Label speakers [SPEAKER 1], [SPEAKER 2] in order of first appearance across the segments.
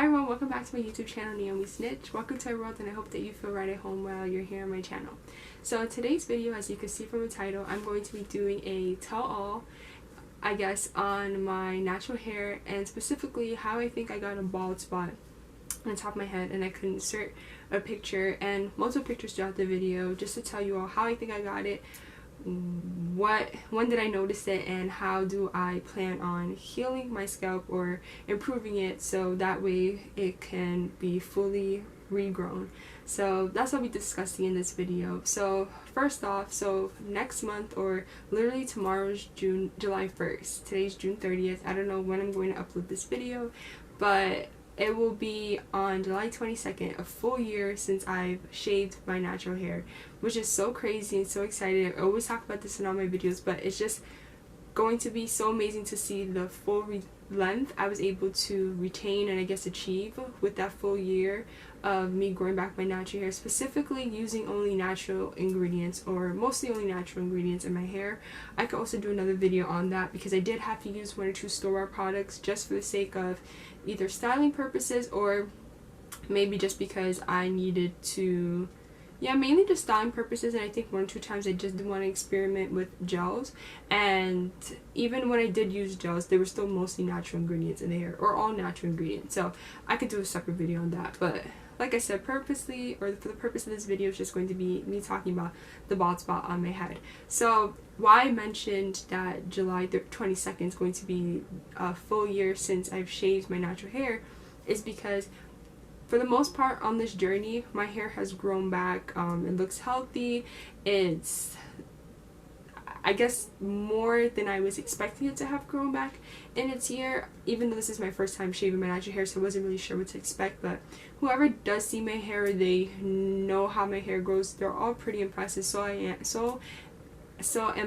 [SPEAKER 1] Hi everyone, welcome back to my YouTube channel, Naomi Snitch. Welcome to my world, and I hope that you feel right at home while you're here on my channel. So in today's video, as you can see from the title, I'm going to be doing a tell-all, I guess, on my natural hair, and specifically how I think I got a bald spot on the top of my head, and I could insert a picture and multiple pictures throughout the video just to tell you all how I think I got it, when did I notice it, and how do I plan on healing my scalp or improving it so that way it can be fully regrown. So that's what I'll be discussing in this video. So first off, so next month, or literally tomorrow's July 1st. Today's June 30th. I don't know when I'm going to upload this video, but it will be on July 22nd, a full year since I've shaved my natural hair, which is so crazy and so excited. I always talk about this in all my videos, but it's just going to be so amazing to see the full length I was able to retain and I guess achieve with that full year of me growing back my natural hair, specifically using only natural ingredients, or mostly only natural ingredients in my hair. I could also do another video on that because I did have to use 1 or 2 store-bought products just for the sake of either styling purposes or maybe just because I needed to, mainly just styling purposes. And I think 1 or 2 times I just didn't want to experiment with gels, and even when I did use gels, they were still mostly natural ingredients in the hair, or all natural ingredients. So I could do a separate video on that, but like I said, purposely, or for the purpose of this video, is just going to be me talking about the bald spot on my head. So why I mentioned that July 22nd is going to be a full year since I've shaved my natural hair is because for the most part on this journey, my hair has grown back. It looks healthy. It's, I guess, more than I was expecting it to have grown back in its year, even though this is my first time shaving my natural hair, so I wasn't really sure what to expect. But whoever does see my hair, they know how my hair grows. They're all pretty impressive, so am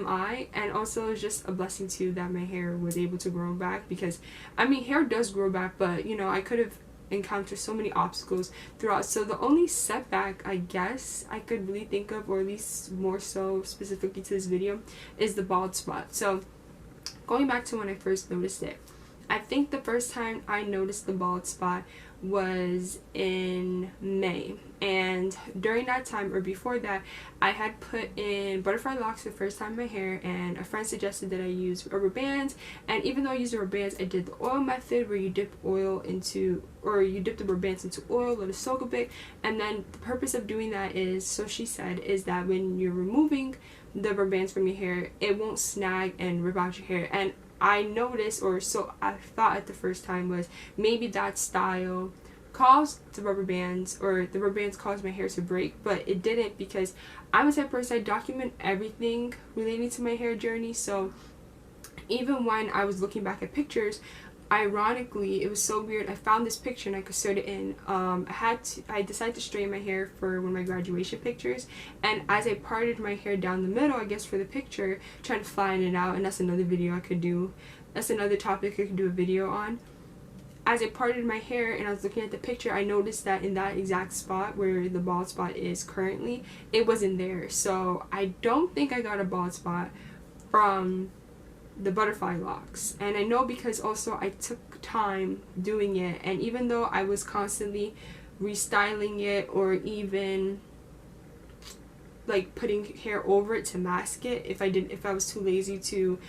[SPEAKER 1] I. And also it's just a blessing too that my hair was able to grow back, because I mean, hair does grow back, but you know, I could have encountered so many obstacles throughout. So the only setback I guess I could really think of, or at least more so specifically to this video, is the bald spot. So going back to when I first noticed it, I think the first time I noticed the bald spot was in May, and during that time, or before that, I had put in butterfly locks for the first time in my hair, and a friend suggested that I use rubber bands. And even though I used rubber bands, I did the oil method, where you dip oil into, or you dip the rubber bands into oil, let it soak a bit, and then the purpose of doing that is, so she said, is that when you're removing the rubber bands from your hair, it won't snag and rip out your hair. And I noticed, or so I thought at the first time, was maybe that style caused the rubber bands, or the rubber bands caused my hair to break, but it didn't, because I'm the type of person, I document everything relating to my hair journey. So even when I was looking back at pictures, ironically, it was so weird, I found this picture and I could insert it in. I decided to straighten my hair for one of my graduation pictures, and as I parted my hair down the middle, I guess for the picture, trying to flatten it out, and that's another video I could do, that's another topic I could do a video on. As I parted my hair and I was looking at the picture, I noticed that in that exact spot where the bald spot is currently, it wasn't there. So I don't think I got a bald spot from the butterfly locks. And I know because also I took time doing it, and even though I was constantly restyling it, or even like putting hair over it to mask it, if I was too lazy to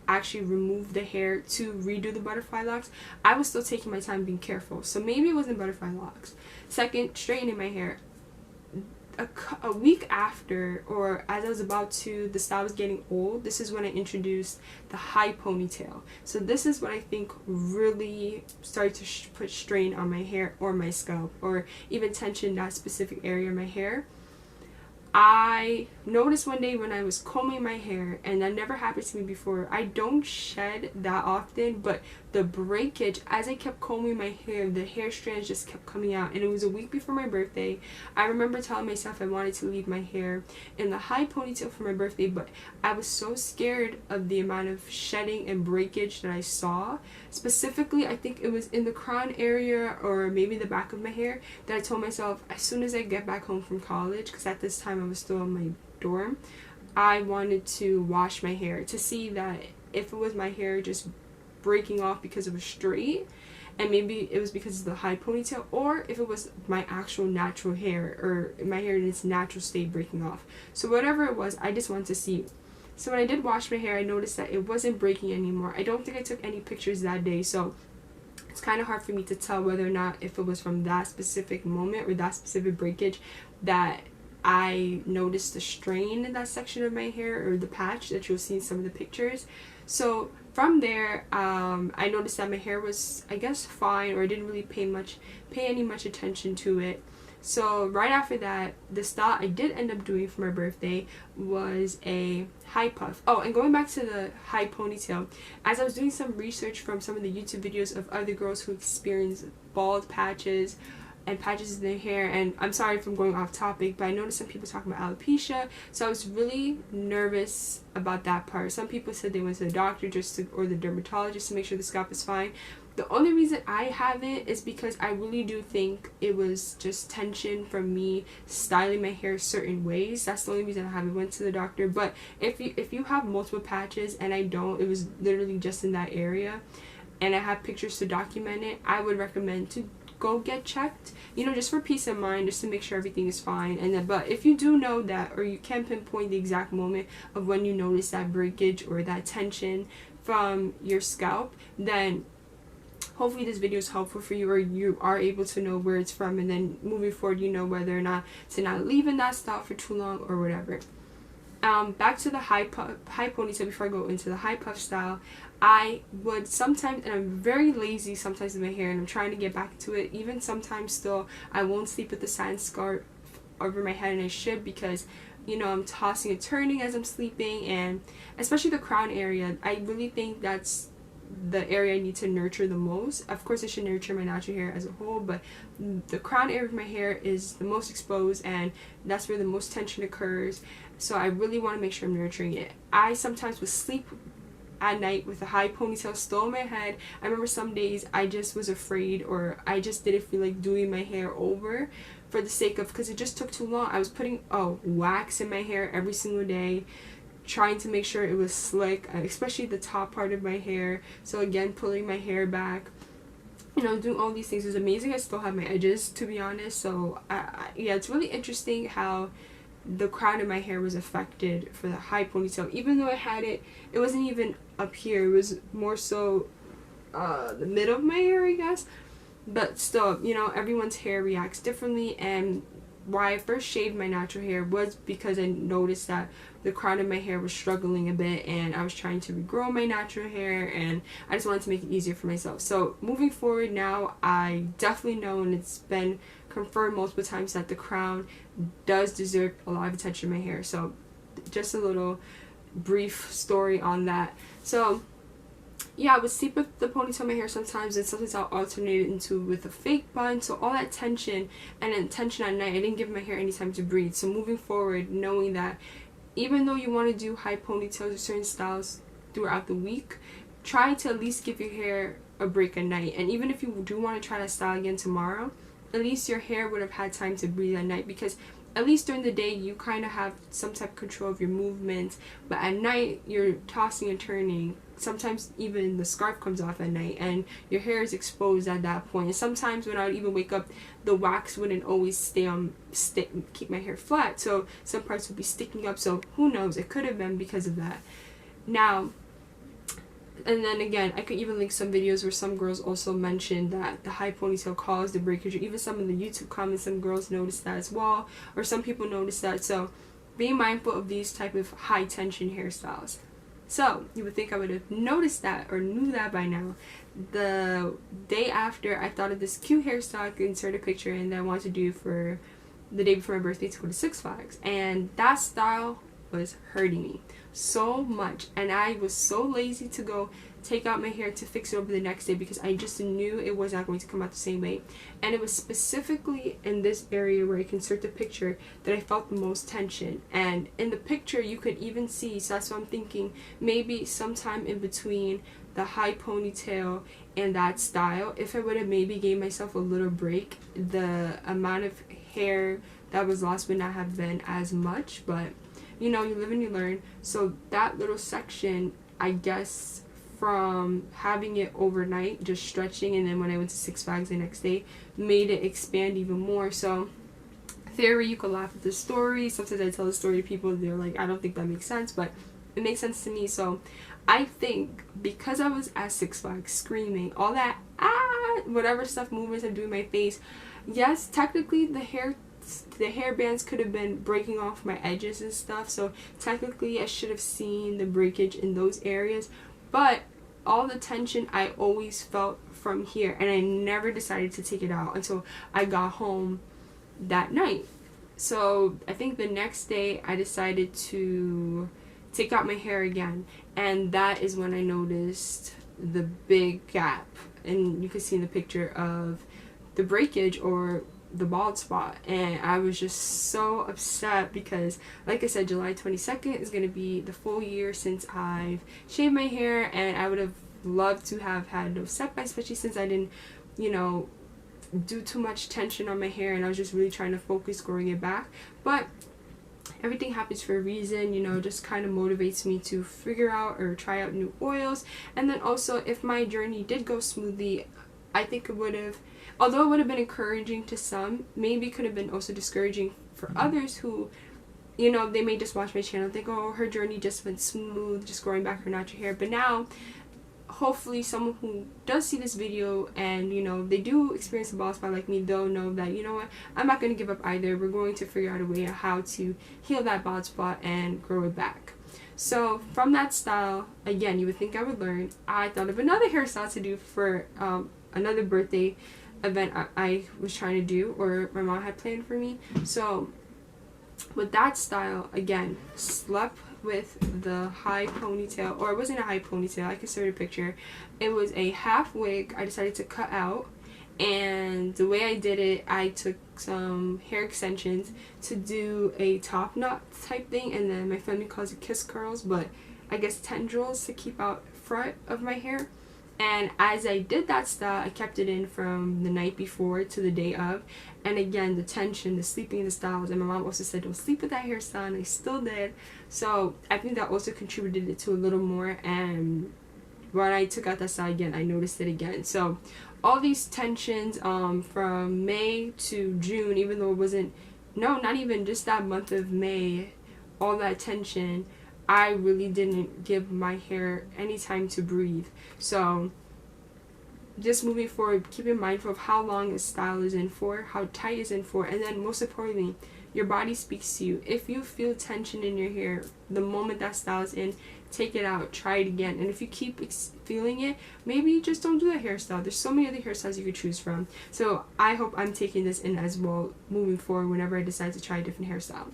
[SPEAKER 1] actually remove the hair to redo the butterfly locks, I was still taking my time being careful. So maybe it wasn't butterfly locks. Second, straightening my hair. A week after, or as I was about to, the style was getting old, this is when I introduced the high ponytail. So this is what I think really started to put strain on my hair or my scalp, or even tension that specific area of my hair. I noticed one day when I was combing my hair, and that never happened to me before, I don't shed that often, but the breakage, as I kept combing my hair, the hair strands just kept coming out. And it was a week before my birthday. I remember telling myself I wanted to leave my hair in the high ponytail for my birthday, but I was so scared of the amount of shedding and breakage that I saw. Specifically, I think it was in the crown area, or maybe the back of my hair, that I told myself as soon as I get back home from college, because at this time I was still in my dorm, I wanted to wash my hair to see that if it was my hair just breaking off because of a straight, and maybe it was because of the high ponytail, or if it was my actual natural hair, or my hair in its natural state breaking off. So whatever it was, I just wanted to see. So when I did wash my hair, I noticed that it wasn't breaking anymore. I don't think I took any pictures that day, so it's kind of hard for me to tell whether or not if it was from that specific moment or that specific breakage that I noticed the strain in that section of my hair, or the patch that you'll see in some of the pictures. So from there, I noticed that my hair was, I guess, fine, or I didn't really pay any much attention to it. So right after that, the style I did end up doing for my birthday was a high puff. Oh, and going back to the high ponytail, as I was doing some research from some of the YouTube videos of other girls who experience bald patches and patches in their hair, and I'm sorry if I'm going off topic, but I noticed some people talking about alopecia, so I was really nervous about that part. Some people said they went to the doctor or the dermatologist to make sure the scalp is fine. The only reason I haven't is because I really do think it was just tension from me styling my hair certain ways. That's the only reason I haven't went to the doctor. But if you have multiple patches and I don't, it was literally just in that area, and I have pictures to document it, I would recommend to go get checked, you know, just for peace of mind, just to make sure everything is fine. And then, but if you do know that, or you can pinpoint the exact moment of when you notice that breakage or that tension from your scalp, then hopefully this video is helpful for you, or you are able to know where it's from, and then moving forward you know whether or not to not leave in that style for too long or whatever. Back to the high ponytail. Before I go into the high puff style, I would sometimes, and I'm very lazy sometimes with my hair, and I'm trying to get back to it. Even sometimes still, I won't sleep with the satin scarf over my head, and I should, because you know, I'm tossing and turning as I'm sleeping, and especially the crown area, I really think that's the area I need to nurture the most. Of course I should nurture my natural hair as a whole, but the crown area of my hair is the most exposed, and that's where the most tension occurs, so I really want to make sure I'm nurturing it. I sometimes would sleep at night with a high ponytail still in my head. I remember some days I just was afraid, or I just didn't feel like doing my hair over for the sake of, because it just took too long. I was putting wax in my hair every single day, trying to make sure it was slick, especially the top part of my hair. So again, pulling my hair back, you know, doing all these things. It was amazing. I still have my edges, to be honest. So yeah, it's really interesting how the crown of my hair was affected for the high ponytail. Even though I had it wasn't even up here, it was more so the middle of my hair, I guess. But still, you know, everyone's hair reacts differently, and why I first shaved my natural hair was because I noticed that the crown of my hair was struggling a bit, and I was trying to regrow my natural hair, and I just wanted to make it easier for myself. So moving forward now, I definitely know, and it's been confirmed multiple times, that the crown does deserve a lot of attention in my hair. So just a little brief story on that. So yeah, I would sleep with the ponytail in my hair sometimes, and sometimes I'll alternate it into with a fake bun. So all that tension, and then tension at night, I didn't give my hair any time to breathe. So moving forward, knowing that even though you want to do high ponytails or certain styles throughout the week, try to at least give your hair a break at night. And even if you do want to try that style again tomorrow, at least your hair would have had time to breathe at night, because at least during the day you kind of have some type of control of your movements, but at night you're tossing and turning. Sometimes even the scarf comes off at night, and your hair is exposed at that point. And sometimes when I would even wake up, the wax wouldn't always keep my hair flat, so some parts would be sticking up. So who knows, it could have been because of that. Now, and then again, I could even link some videos where some girls also mentioned that the high ponytail caused the breakage, or even some of the YouTube comments, some girls noticed that as well, or some people noticed that. So be mindful of these type of high tension hairstyles. So you would think I would have noticed that or knew that by now. The day after, I thought of this cute hairstyle I could insert a picture in that I wanted to do for the day before my birthday, to go to Six Flags, and that style was hurting me so much, and I was so lazy to go take out my hair to fix it over the next day, because I just knew it was not going to come out the same way. And it was specifically in this area where I can insert the picture that I felt the most tension, and in the picture you could even see, so that's what I'm thinking, maybe sometime in between the high ponytail and that style, if I would have maybe gave myself a little break, the amount of hair that was lost would not have been as much. But you know, you live and you learn. So that little section, I guess, from having it overnight, just stretching, and then when I went to Six Flags the next day, made it expand even more. So theory, you could laugh at the story. Sometimes I tell the story to people, they're like, I don't think that makes sense, but it makes sense to me. So I think because I was at Six Flags screaming all that whatever stuff, movements I'm doing my face, yes, technically the hair bands could have been breaking off my edges and stuff, so technically I should have seen the breakage in those areas, but all the tension I always felt from here, and I never decided to take it out until I got home that night. So I think the next day I decided to take out my hair again, and that is when I noticed the big gap, and you can see in the picture of the breakage or the bald spot. And I was just so upset because, like I said, July 22nd is going to be the full year since I've shaved my hair, and I would have loved to have had no setbacks, especially since I didn't, you know, do too much tension on my hair, and I was just really trying to focus growing it back. But everything happens for a reason, you know, just kind of motivates me to figure out or try out new oils. And then also, if my journey did go smoothly, I think it would have, although it would have been encouraging to some, maybe could have been also discouraging for others who, you know, they may just watch my channel and think, oh, her journey just went smooth, just growing back her natural hair. But now, hopefully someone who does see this video and, you know, they do experience a bald spot like me, they'll know that, you know what, I'm not going to give up either. We're going to figure out a way on how to heal that bald spot and grow it back. So from that style, again, you would think I would learn. I thought of another hairstyle to do for another birthday event I was trying to do, or my mom had planned for me. So with that style, again, slept with the high ponytail, or it wasn't a high ponytail, I can show you a picture. It was a half wig I decided to cut out, and the way I did it, I took some hair extensions to do a top knot type thing, and then my family calls it kiss curls, but I guess tendrils to keep out front of my hair. And as I did that style, I kept it in from the night before to the day of. And again, the tension, the sleeping in the styles. And my mom also said, don't sleep with that hairstyle. And I still did. So I think that also contributed it to a little more. And when I took out that style again, I noticed it again. So all these tensions from May to June, even though it wasn't, no, not even just that month of May, all that tension, I really didn't give my hair any time to breathe. So just moving forward, keeping mindful of how long a style is in for, how tight it's in for, and then most importantly, your body speaks to you. If you feel tension in your hair the moment that style is in, take it out, try it again. And if you keep feeling it, maybe just don't do that hairstyle. There's so many other hairstyles you could choose from. So I hope I'm taking this in as well moving forward whenever I decide to try a different hairstyle.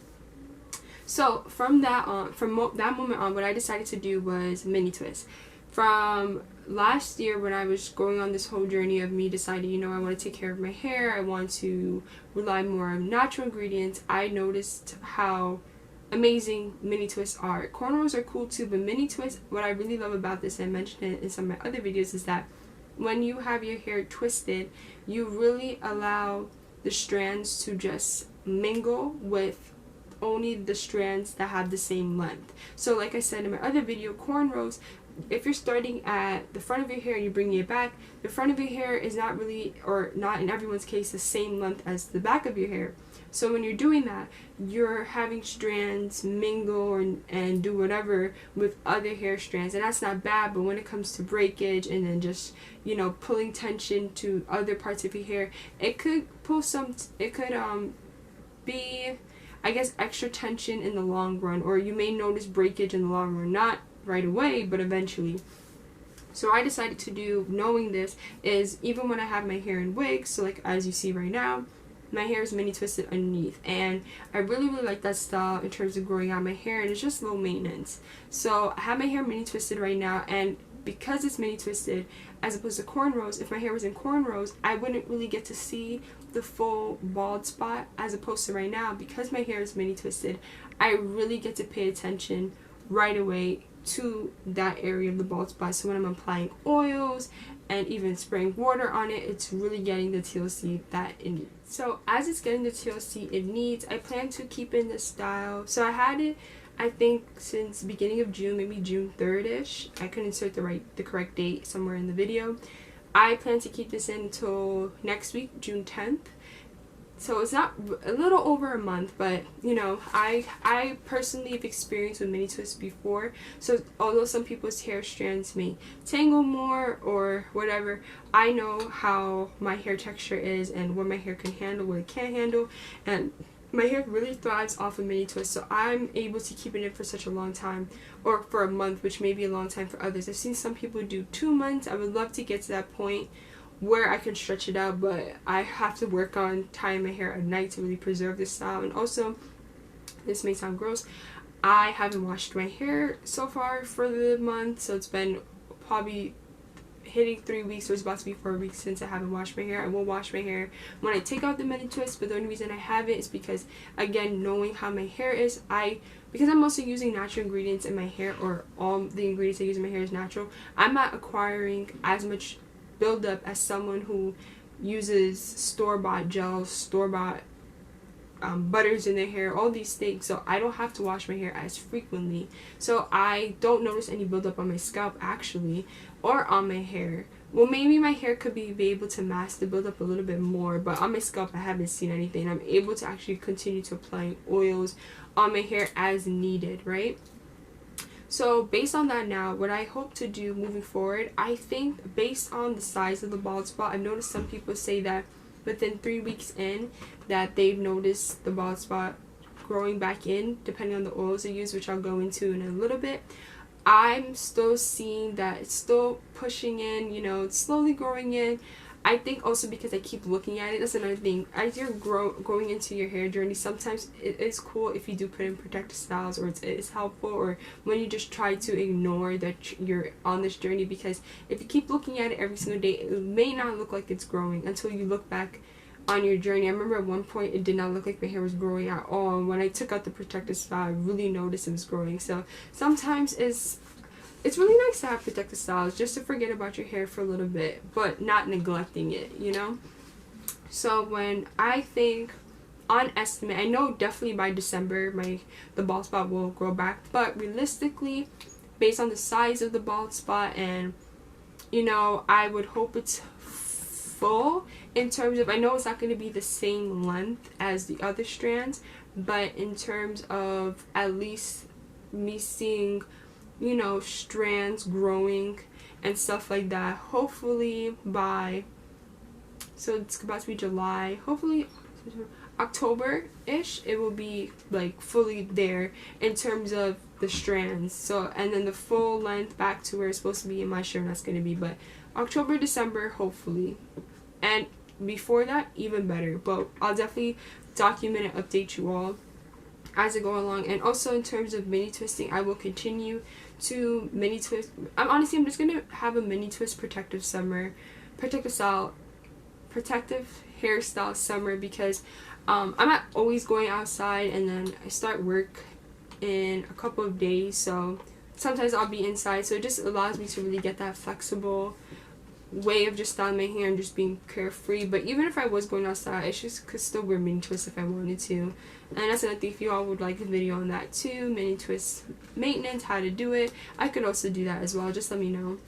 [SPEAKER 1] So from that on, that moment on, what I decided to do was Minitwists. From last year, when I was going on this whole journey of me deciding, you know, I want to take care of my hair, I want to rely more on natural ingredients, I noticed how amazing Minitwists are. Cornrows are cool too, but Minitwists, what I really love about this, and I mentioned it in some of my other videos, is that when you have your hair twisted, you really allow the strands to just mingle with only the strands that have the same length. So like I said in my other video, cornrows, if you're starting at the front of your hair and you're bringing it back, the front of your hair is not really, or not in everyone's case, the same length as the back of your hair. So when you're doing that, you're having strands mingle and do whatever with other hair strands, and that's not bad. But when it comes to breakage and then just, you know, pulling tension to other parts of your hair, it could pull some, it could be, I guess, extra tension in the long run, or you may notice breakage in the long run, not right away, but eventually. So I decided to do, knowing this, is even when I have my hair in wigs, so like as you see right now, my hair is mini twisted underneath, and I really like that style in terms of growing out my hair, and it's just low maintenance. So I have my hair mini twisted right now, and because it's mini twisted as opposed to cornrows, if my hair was in cornrows, I wouldn't really get to see the full bald spot, as opposed to right now, because my hair is mini twisted, I really get to pay attention right away to that area of the bald spot. So when I'm applying oils and even spraying water on it, it's really getting the TLC that it needs. So as it's getting the TLC it needs, I plan to keep in this style. So I had it, I think since beginning of June, maybe June 3rd-ish. I could insert the correct date somewhere in the video. I plan to keep this in until next week, June 10th. So it's not a little over a month, but you know, I personally have experienced with Minitwists before. So although some people's hair strands may tangle more or whatever, I know how my hair texture is and what my hair can handle, what it can't handle, and my hair really thrives off of Minitwists. So I'm able to keep it in for such a long time, or for a month, which may be a long time for others. I've seen some people do 2 months. I would love to get to that point where I can stretch it out, but I have to work on tying my hair at night to really preserve this style. And also, this may sound gross, I haven't washed my hair so far for the month, so it's been probably hitting 3 weeks, or it's about to be 4 weeks since I haven't washed my hair. I will wash my hair when I take out the Minitwist, but the only reason I haven't is because, again, knowing how my hair is, because I'm also using natural ingredients in my hair, or all the ingredients I use in my hair is natural, I'm not acquiring as much buildup as someone who uses store-bought gels, store-bought butters in their hair, all these things. So I don't have to wash my hair as frequently, so I don't notice any buildup on my scalp actually, or on my hair. Well, maybe my hair could be able to mask the buildup a little bit more, but on my scalp I haven't seen anything. I'm able to actually continue to apply oils on my hair as needed, right? So based on that now, what I hope to do moving forward, I think based on the size of the bald spot, I've noticed some people say that within 3 weeks in that they've noticed the bald spot growing back in, depending on the oils they use, which I'll go into in a little bit. I'm still seeing that it's still pushing in, you know, it's slowly growing in. I think also because I keep looking at it, that's another thing. As you're going into your hair journey, sometimes it is cool if you do put in protective styles, or it is helpful, or when you just try to ignore that you're on this journey, because if you keep looking at it every single day, it may not look like it's growing until you look back on your journey. I remember at one point it did not look like my hair was growing at all, and when I took out the protective style, I really noticed it was growing. So sometimes it's really nice to have protective styles just to forget about your hair for a little bit, but not neglecting it, you know? So when I think, on estimate, I know definitely by December the bald spot will grow back, but realistically, based on the size of the bald spot, and you know, I would hope it's full in terms of, I know it's not going to be the same length as the other strands, but in terms of at least me seeing, you know, strands growing and stuff like that, hopefully by, so it's about to be July, hopefully October-ish, it will be like fully there in terms of the strands. So, and then the full length back to where it's supposed to be in my show, that's going to be, but October, December, hopefully. And before that, even better. But I'll definitely document and update you all as I go along. And also in terms of mini twisting, I will continue to mini twist. I'm just gonna have a mini twist protective hairstyle summer, because I'm not always going outside, and then I start work in a couple of days, so sometimes I'll be inside, so it just allows me to really get that flexible way of just styling my hair and just being carefree. But even if I was going outside, I just could still wear mini twists if I wanted to. And that's another thing, if you all would like a video on that too, mini twist maintenance, how to do it, I could also do that as well, just let me know.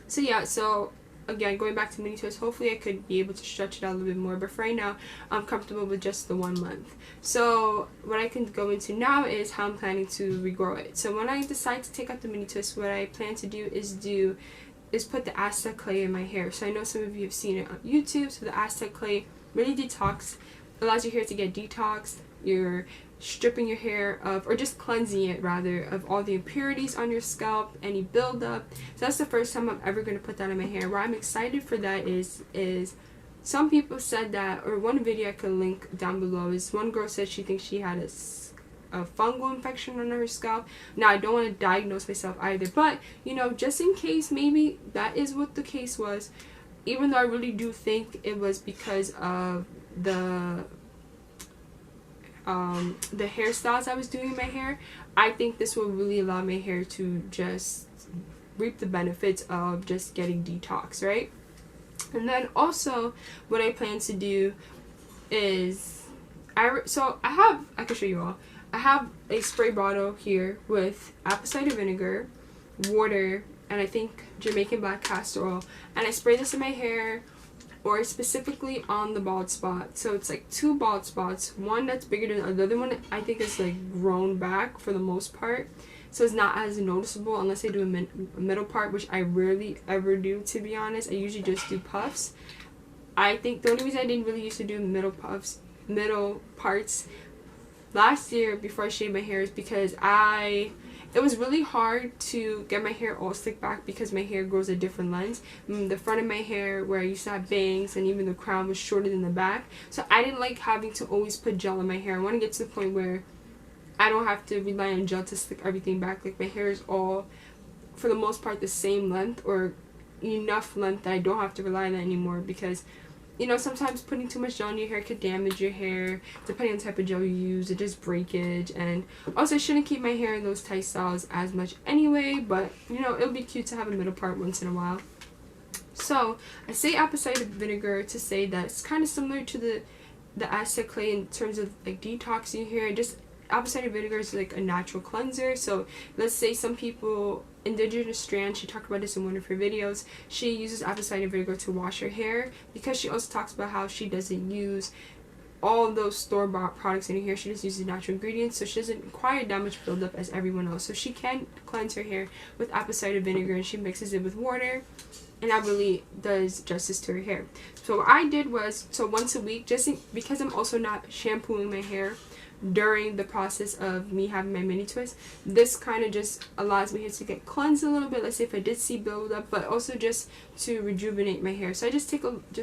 [SPEAKER 1] So yeah, so again, going back to mini twist, hopefully I could be able to stretch it out a little bit more, but for right now I'm comfortable with just the 1 month. So what I can go into now is how I'm planning to regrow it. So when I decide to take out the mini twist, what I plan to do is put the Aztec Clay in my hair. So I know some of you have seen it on YouTube. So the Aztec Clay really allows your hair to get detoxed. You're stripping your hair of, or just cleansing it rather, of all the impurities on your scalp, any buildup. So that's the first time I'm ever going to put that in my hair. Where I'm excited for that is some people said that, or one video I could link down below, is one girl said she thinks she had a fungal infection on her scalp. Now I don't want to diagnose myself either, but you know, just in case, maybe that is what the case was, even though I really do think it was because of the hairstyles I was doing in my hair. I think this will really allow my hair to just reap the benefits of just getting detox, right? And then also what I plan to do is I can show you all. I have a spray bottle here with apple cider vinegar, water, and I think Jamaican black castor oil, and I spray this in my hair, or specifically on the bald spot. So it's like 2 bald spots, one that's bigger than the other one. I think is like grown back for the most part, so it's not as noticeable unless I do a middle part, which I rarely ever do, to be honest. I usually just do puffs. I think the only reason I didn't really used to do middle parts last year before I shaved my hair is because it was really hard to get my hair all slicked back because my hair grows a different lengths. The front of my hair, where I used to have bangs, and even the crown was shorter than the back. So I didn't like having to always put gel in my hair. I want to get to the point where I don't have to rely on gel to slick everything back. Like, my hair is all, for the most part, the same length, or enough length that I don't have to rely on that anymore, because you know, sometimes putting too much gel in your hair could damage your hair, depending on the type of gel you use. It just breakage. And also, I shouldn't keep my hair in those tight styles as much anyway, but you know, it'll be cute to have a middle part once in a while. So I say apple cider vinegar to say that it's kind of similar to the Aztec Clay in terms of like detoxing your hair. Just apple cider vinegar is like a natural cleanser. So let's say some people, Indigenous Strand, she talked about this in one of her videos, she uses apple cider vinegar to wash her hair, because she also talks about how she doesn't use all of those store-bought products in her hair. She just uses natural ingredients, so she doesn't require that much buildup as everyone else. So she can cleanse her hair with apple cider vinegar, and she mixes it with water, and that really does justice to her hair. So what I did was, so once a week, just because I'm also not shampooing my hair during the process of me having my mini twist, this kind of just allows my hair to get cleansed a little bit. Let's say if I did see buildup, but also just to rejuvenate my hair. So I just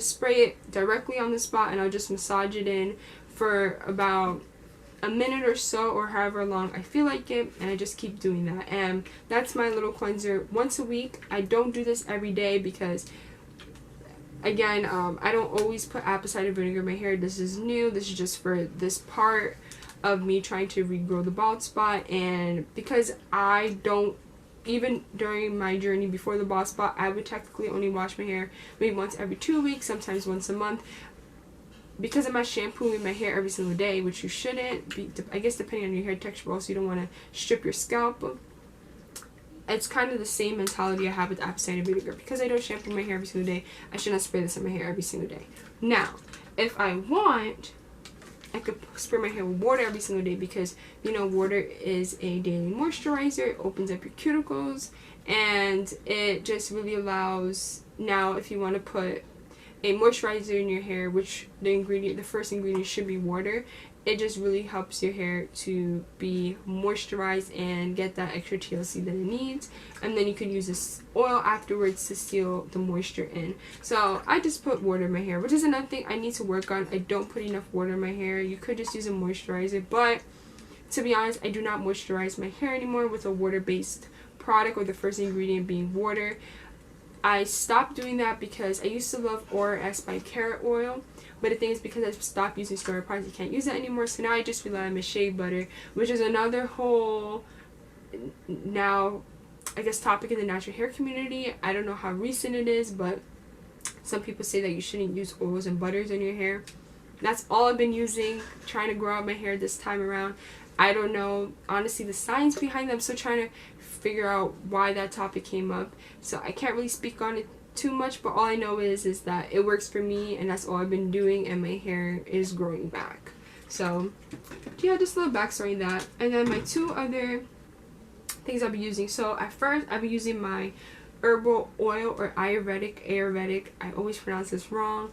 [SPEAKER 1] spray it directly on the spot, and I'll just massage it in for about a minute or so, or however long I feel like it, and I just keep doing that. And that's my little cleanser once a week. I don't do this every day because, again, I don't always put apple cider vinegar in my hair. This is new. This is just for this part of me trying to regrow the bald spot. And because I don't, even during my journey before the bald spot, I would technically only wash my hair maybe once every 2 weeks, sometimes once a month. Because I'm not shampooing my hair every single day, which you shouldn't be, I guess, depending on your hair texture, but also you don't want to strip your scalp. It's kind of the same mentality I have with apple cider vinegar. Because I don't shampoo my hair every single day, I should not spray this in my hair every single day. Now, if I want, I could spray my hair with water every single day, because, you know, water is a daily moisturizer. It opens up your cuticles, and it just really allows, now if you want to put a moisturizer in your hair, which the first ingredient should be water, it just really helps your hair to be moisturized and get that extra TLC that it needs. And then you could use this oil afterwards to seal the moisture in. So I just put water in my hair, which is another thing I need to work on. I don't put enough water in my hair. You could just use a moisturizer, but to be honest, I do not moisturize my hair anymore with a water-based product, or the first ingredient being water. I stopped doing that because I used to love Aura by Carrot Oil, but the thing is, because I stopped using store products, I can't use that anymore. So now I just rely on my shea butter, which is another whole, now, I guess, topic in the natural hair community. I don't know how recent it is, but some people say that you shouldn't use oils and butters in your hair. That's all I've been using, trying to grow out my hair this time around. I don't know, honestly, the science behind them. I'm still trying to figure out why that topic came up. So I can't really speak on it too much, but all I know is that it works for me, and that's all I've been doing, and my hair is growing back. So yeah, just a little backstory on that. And then my 2 other things I'll be using. So at first, I'll be using my herbal oil, or Ayurvedic, I always pronounce this wrong,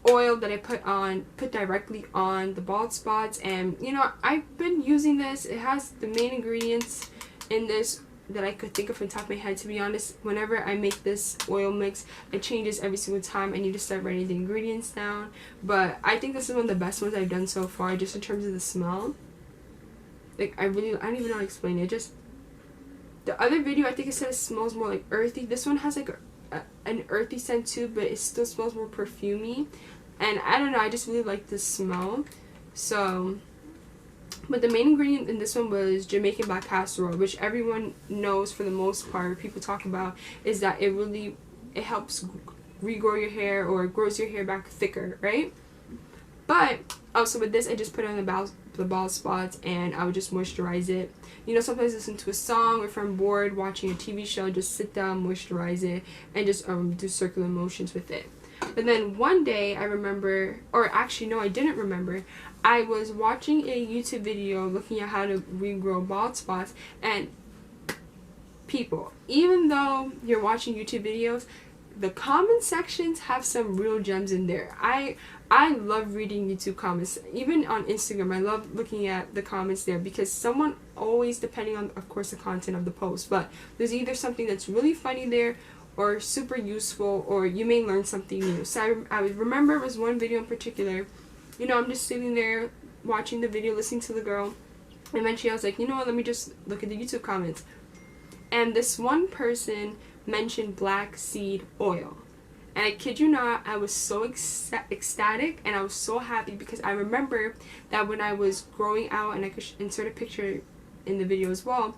[SPEAKER 1] oil that I put directly on the bald spots. And you know, I've been using this. It has the main ingredients in this that I could think of from the top of my head. To be honest, whenever I make this oil mix, it changes every single time. I need to start writing the ingredients down, but I think this is one of the best ones I've done so far, just in terms of the smell. Like, I don't even know how to explain it. Just the other video, I think it said it smells more like earthy. This one has like an earthy scent too, but it still smells more perfumey, and I don't know, I just really like the smell. So, but the main ingredient in this one was Jamaican black castor oil, which everyone knows for the most part, people talk about, is that it helps regrow your hair, or grows your hair back thicker, right? But So with this, I just put it on the bald spots, and I would just moisturize it. You know, sometimes listen to a song, or if I'm bored watching a TV show, just sit down, moisturize it, and just do circular motions with it. But then one day I remember, or actually no, I didn't remember, I was watching a YouTube video looking at how to regrow bald spots, and people, even though you're watching YouTube videos, the comment sections have some real gems in there. I love reading YouTube comments. Even on Instagram, I love looking at the comments there, because someone always, depending on, of course, the content of the post, but there's either something that's really funny there, or super useful, or you may learn something new. So I remember it was one video in particular. You know, I'm just sitting there watching the video, listening to the girl, and eventually I was like, you know what, let me just look at the YouTube comments. And this one person mentioned black seed oil. And I kid you not, I was so ecstatic, and I was so happy, because I remember that when I was growing out, and I could insert a picture in the video as well,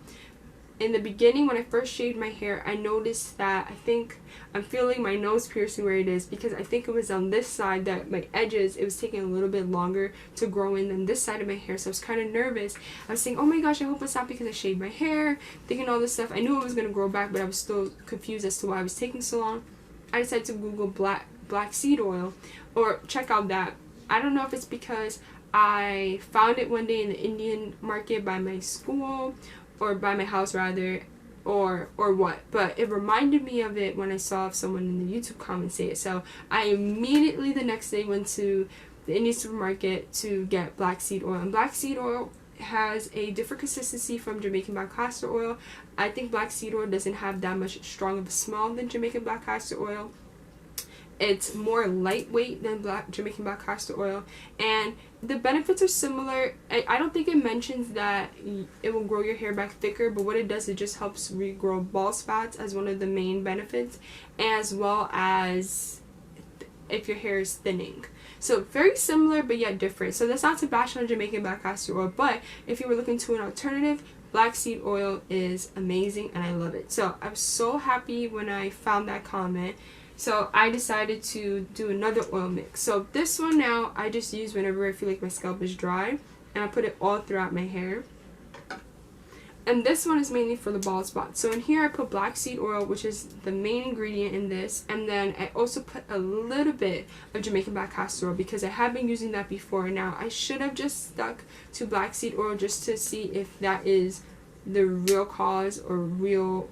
[SPEAKER 1] in the beginning, when I first shaved my hair, I noticed that I think I'm feeling my nose piercing where it is, because I think it was on this side that my edges, it was taking a little bit longer to grow in than this side of my hair. So I was kind of nervous. I was saying, oh my gosh, I hope it's not because I shaved my hair, thinking all this stuff. I knew it was going to grow back, but I was still confused as to why it was taking so long. I decided to Google black seed oil, or check out that. I don't know if it's because I found it one day in the Indian market by my school, or by my house rather, or what, but it reminded me of it when I saw someone in the YouTube comments say it. So I immediately the next day went to the Indian supermarket to get black seed oil. And black seed oil has a different consistency from Jamaican black castor oil. I think black seed oil doesn't have that much strong of a smell than Jamaican black castor oil. It's more lightweight than Jamaican black castor oil, and the benefits are similar. I don't think it mentions that it will grow your hair back thicker, but what it does, it just helps regrow bald spots as one of the main benefits, as well as if your hair is thinning. So very similar, but yet different. So that's not to bash on Jamaican black castor oil, but if you were looking to an alternative, black seed oil is amazing, and I love it. So I'm so happy when I found that comment. So I decided to do another oil mix. So this one now I just use whenever I feel like my scalp is dry, and I put it all throughout my hair. And this one is mainly for the bald spots. So in here I put black seed oil, which is the main ingredient in this, and then I also put a little bit of Jamaican black castor oil, because I have been using that before. Now I should have just stuck to black seed oil just to see if that is the real cause or real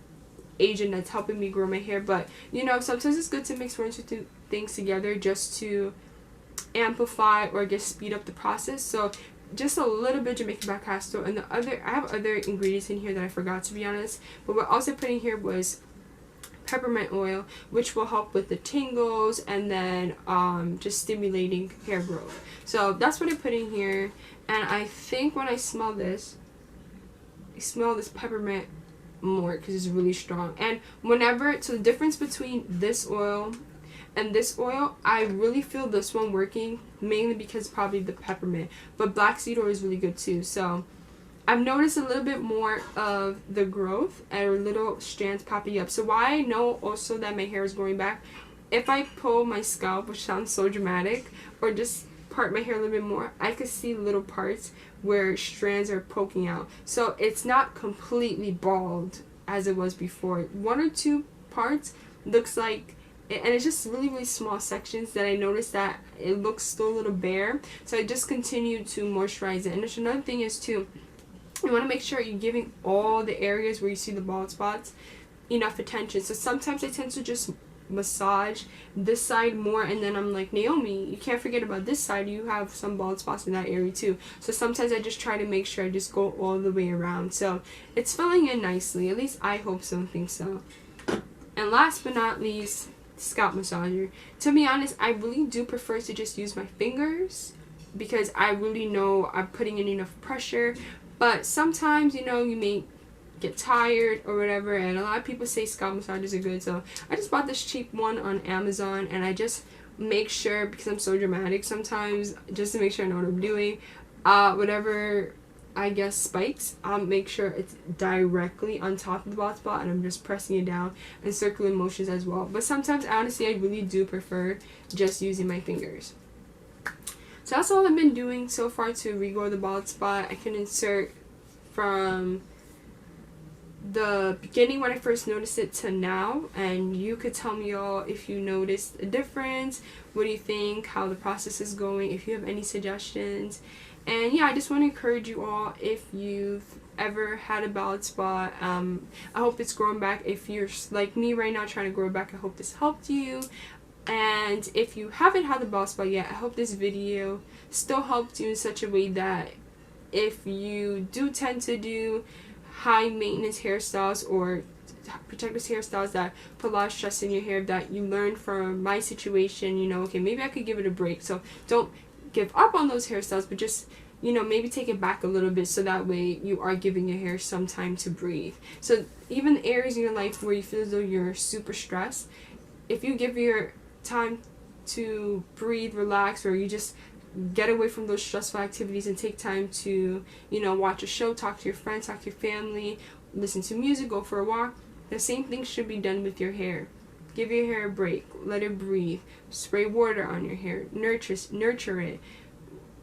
[SPEAKER 1] agent that's helping me grow my hair, but you know, sometimes it's good to mix one or two things together just to amplify or just speed up the process. So just a little bit of Jamaican black castor, and I have other ingredients in here that I forgot, to be honest, but what I also put in here was peppermint oil, which will help with the tingles, and then just stimulating hair growth. So that's what I put in here, and I think when I smell this, I smell this peppermint more because it's really strong. And whenever, so the difference between this oil and this oil, I really feel this one working, mainly because probably the peppermint, but black seed oil is really good too. So I've noticed a little bit more of the growth and little strands popping up. So why I know also that my hair is growing back, if I pull my scalp, which sounds so dramatic, or just part my hair a little bit more, I could see little parts where strands are poking out. So it's not completely bald as it was before. One or two parts looks like, and it's just really, really small sections that I noticed that it looks still a little bare. So I just continue to moisturize it. And there's another thing is too, you want to make sure you're giving all the areas where you see the bald spots enough attention. So sometimes I tend to just massage this side more, and then I'm like, Naomi, you can't forget about this side, you have some bald spots in that area too. So sometimes I just try to make sure I just go all the way around. So it's filling in nicely, at least I hope so and think so. And last but not least, scalp massager. To be honest, I really do prefer to just use my fingers, because I really know I'm putting in enough pressure. But sometimes, you know, you may get tired or whatever, and a lot of people say scalp massages are good. So I just bought this cheap one on Amazon, and I just make sure, because I'm so dramatic sometimes, just to make sure I know what I'm doing, whatever I guess spikes, I'll make sure it's directly on top of the bald spot, and I'm just pressing it down, and circular motions as well. But sometimes honestly I really do prefer just using my fingers. So that's all I've been doing so far to regrow the bald spot. I can insert from the beginning when I first noticed it to now, and you could tell me all if you noticed a difference. What do you think, how the process is going, if you have any suggestions. And yeah, I just want to encourage you all, if you've ever had a bald spot, I hope it's growing back. If you're like me right now trying to grow back, I hope this helped you. And if you haven't had the bald spot yet, I hope this video still helped you in such a way that if you do tend to do high maintenance hairstyles or protective hairstyles that put a lot of stress in your hair, that you learn from my situation, you know, okay, maybe I could give it a break. So don't give up on those hairstyles, but just, you know, maybe take it back a little bit, so that way you are giving your hair some time to breathe. So even the areas in your life where you feel as though you're super stressed, if you give your time to breathe, relax, or you just get away from those stressful activities and take time to, you know, watch a show, talk to your friends, talk to your family, listen to music, go for a walk, the same thing should be done with your hair. Give your hair a break, let it breathe, spray water on your hair, nurture it,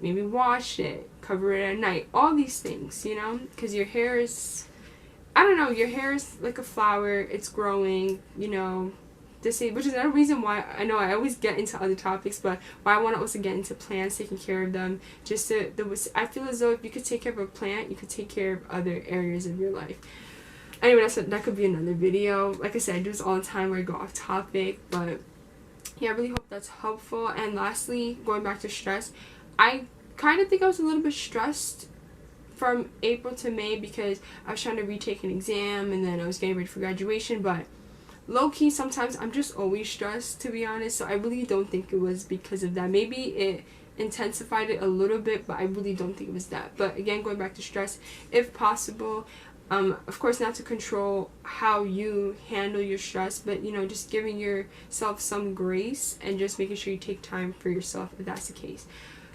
[SPEAKER 1] maybe wash it, cover it at night, all these things, you know, because your hair is, I don't know, your hair is like a flower, it's growing, you know, which is another reason why I know I always get into other topics, but why I want to also get into plants, taking care of them. Just I feel as though if you could take care of a plant, you could take care of other areas of your life. Anyway, that could be another video. Like I said, I do this all the time where I go off topic, but yeah, I really hope that's helpful. And lastly, going back to stress, I kind of think I was a little bit stressed from April to May because I was trying to retake an exam and then I was getting ready for graduation, but low-key, sometimes I'm just always stressed, to be honest, so I really don't think it was because of that. Maybe it intensified it a little bit, but I really don't think it was that. But again, going back to stress, if possible, of course not to control how you handle your stress, but, you know, just giving yourself some grace and just making sure you take time for yourself if that's the case.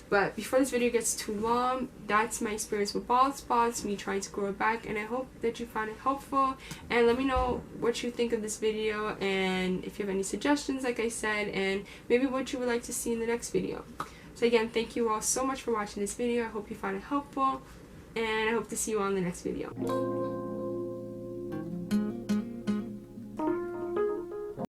[SPEAKER 1] But before this video gets too long, that's my experience with bald spots, me trying to grow it back, and I hope that you found it helpful. And let me know what you think of this video, and if you have any suggestions, like I said, and maybe what you would like to see in the next video. So again, thank you all so much for watching this video. I hope you found it helpful, and I hope to see you all in the next video.